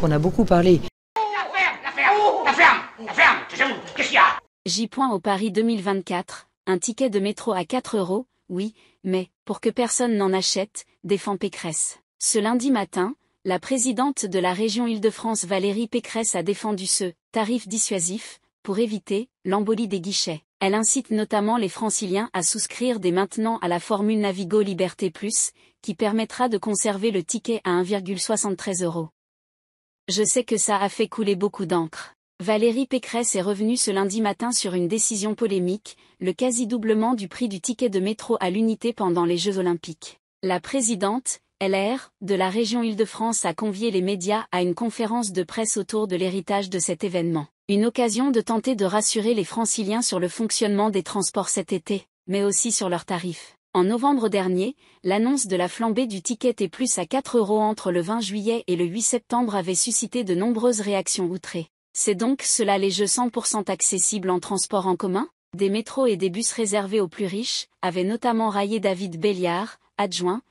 qu'on a beaucoup parlé. La ferme, qu'est-ce qu'il y a? J. Au Paris 2024, un ticket de métro à 4 €, oui, mais, pour que personne n'en achète, défend Pécresse. Ce lundi matin, la présidente de la région Île-de-France Valérie Pécresse a défendu ce tarif dissuasif, pour éviter l'embolie des guichets. Elle incite notamment les franciliens à souscrire dès maintenant à la formule Navigo Liberté Plus, qui permettra de conserver le ticket à 1,73 €. Je sais que ça a fait couler beaucoup d'encre. Valérie Pécresse est revenue ce lundi matin sur une décision polémique, le quasi-doublement du prix du ticket de métro à l'unité pendant les Jeux Olympiques. La présidente, LR, de la région Île-de-France a convié les médias à une conférence de presse autour de l'héritage de cet événement. Une occasion de tenter de rassurer les franciliens sur le fonctionnement des transports cet été, mais aussi sur leurs tarifs. En novembre dernier, l'annonce de la flambée du ticket T+ à 4 € entre le 20 juillet et le 8 septembre avait suscité de nombreuses réactions outrées. C'est donc cela les Jeux 100% accessibles en transport en commun? Des métros et des bus réservés aux plus riches, avait notamment raillé David Béliard, adjoint,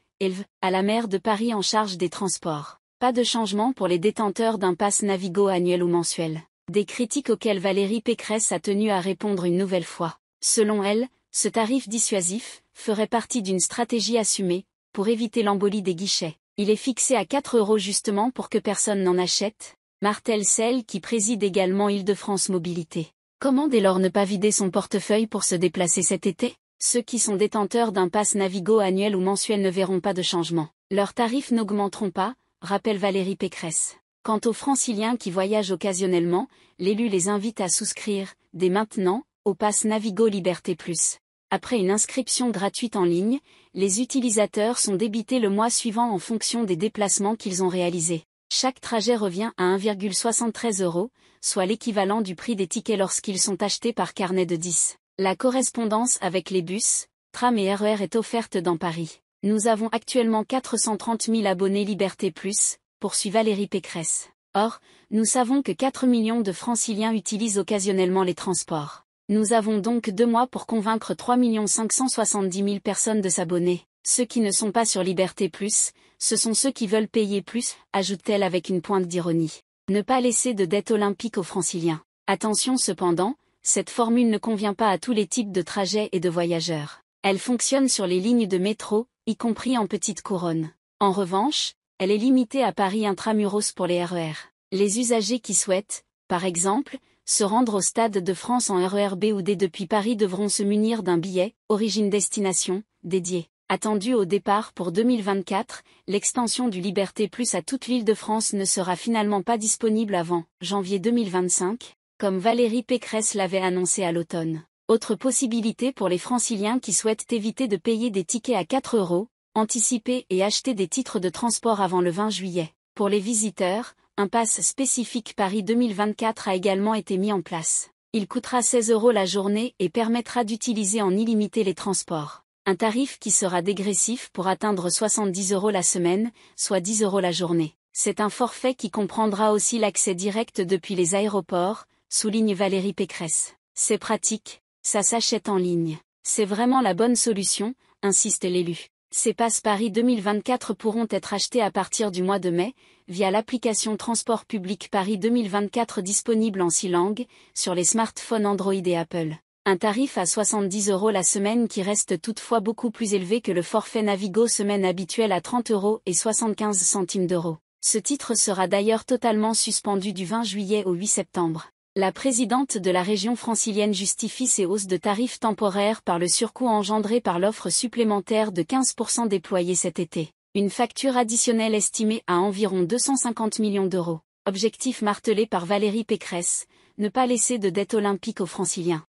à la maire de Paris en charge des transports. Pas de changement pour les détenteurs d'un pass Navigo annuel ou mensuel. Des critiques auxquelles Valérie Pécresse a tenu à répondre une nouvelle fois. Selon elle, ce tarif dissuasif ferait partie d'une stratégie assumée, pour éviter l'embolie des guichets. Il est fixé à 4 € justement pour que personne n'en achète. Martel Selle qui préside également Île-de-France Mobilité. Comment dès lors ne pas vider son portefeuille pour se déplacer cet été? Ceux qui sont détenteurs d'un pass Navigo annuel ou mensuel ne verront pas de changement. Leurs tarifs n'augmenteront pas, rappelle Valérie Pécresse. Quant aux franciliens qui voyagent occasionnellement, l'élu les invite à souscrire, dès maintenant, au pass Navigo Liberté Plus. Après une inscription gratuite en ligne, les utilisateurs sont débités le mois suivant en fonction des déplacements qu'ils ont réalisés. Chaque trajet revient à 1,73 €, soit l'équivalent du prix des tickets lorsqu'ils sont achetés par carnet de 10. La correspondance avec les bus, trams et RER est offerte dans Paris. Nous avons actuellement 430 000 abonnés Liberté Plus, poursuit Valérie Pécresse. Or, nous savons que 4 millions de franciliens utilisent occasionnellement les transports. Nous avons donc 2 mois pour convaincre 3 570 000 personnes de s'abonner. Ceux qui ne sont pas sur Liberté Plus, ce sont ceux qui veulent payer plus, ajoute-t-elle avec une pointe d'ironie. Ne pas laisser de dette olympique aux franciliens. Attention cependant, cette formule ne convient pas à tous les types de trajets et de voyageurs. Elle fonctionne sur les lignes de métro, y compris en petite couronne. En revanche, elle est limitée à Paris intramuros pour les RER. Les usagers qui souhaitent, par exemple, se rendre au Stade de France en RER B ou D depuis Paris devront se munir d'un billet, origine-destination, dédié. Attendu au départ pour 2024, l'extension du Liberté Plus à toute l'Île-de-France ne sera finalement pas disponible avant janvier 2025, comme Valérie Pécresse l'avait annoncé à l'automne. Autre possibilité pour les franciliens qui souhaitent éviter de payer des tickets à 4 €, anticiper et acheter des titres de transport avant le 20 juillet. Pour les visiteurs, un pass spécifique Paris 2024 a également été mis en place. Il coûtera 16 € la journée et permettra d'utiliser en illimité les transports. Un tarif qui sera dégressif pour atteindre 70 € la semaine, soit 10 € la journée. C'est un forfait qui comprendra aussi l'accès direct depuis les aéroports, souligne Valérie Pécresse. C'est pratique, ça s'achète en ligne. C'est vraiment la bonne solution, insiste l'élu. Ces passes Paris 2024 pourront être achetés à partir du mois de mai, via l'application Transport Public Paris 2024 disponible en 6 langues, sur les smartphones Android et Apple. Un tarif à 70 € la semaine qui reste toutefois beaucoup plus élevé que le forfait Navigo semaine habituel à 30 € et 75 centimes d'euros. Ce titre sera d'ailleurs totalement suspendu du 20 juillet au 8 septembre. La présidente de la région francilienne justifie ces hausses de tarifs temporaires par le surcoût engendré par l'offre supplémentaire de 15% déployée cet été. Une facture additionnelle estimée à environ 250 millions d'euros. Objectif martelé par Valérie Pécresse, ne pas laisser de dette olympique aux franciliens.